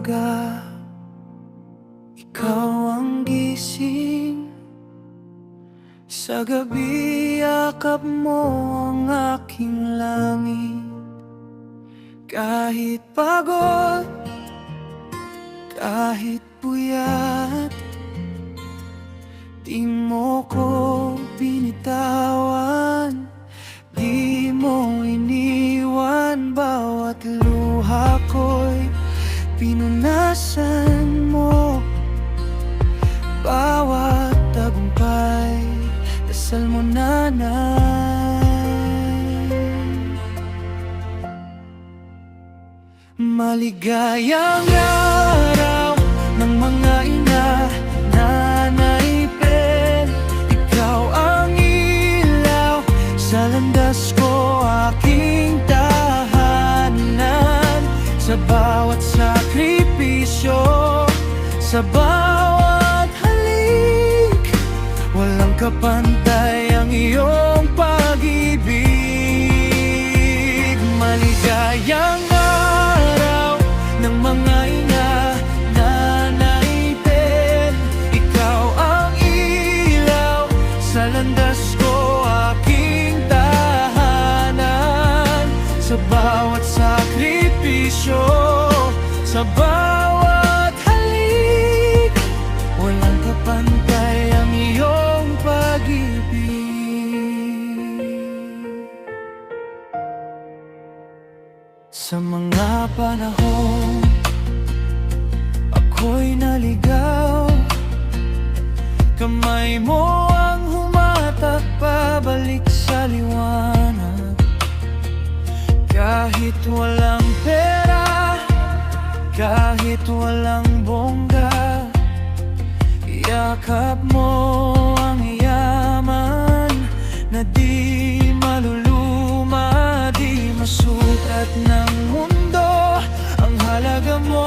umaga, ikaw ang gising. Sa gabi, yakap mo ang aking langit. Kahit pagod, kahit puyat, di mo ko binitawan, di mo iniwan. Bawat luha ko'y pinunasan mo, bawat tagumpay, dasal mo, nanay. Maligayang araw ng mga ina, Nanay Ben. Ikaw ang ilaw sa landas ko, aking tahanan. Sa bawat sakripisyo, sa bawat halik, walang kapantay ang iyong pag-ibig. Maligayang araw ng mga ina, Nanay Ben. Ikaw ang ilaw sa landas ko, aking tahanan. Sa bawat sakripisyo, sa bawat halik, walang kapantay ang iyong pag-ibig. Sa mga panahon ako'y naligaw, kamay mo ang humatak pabalik sa liwanag. Kahit walang pera, kahit walang bongga, yakap mo ang yaman na di maluluma, di masukat ng mundo. Ang halaga mo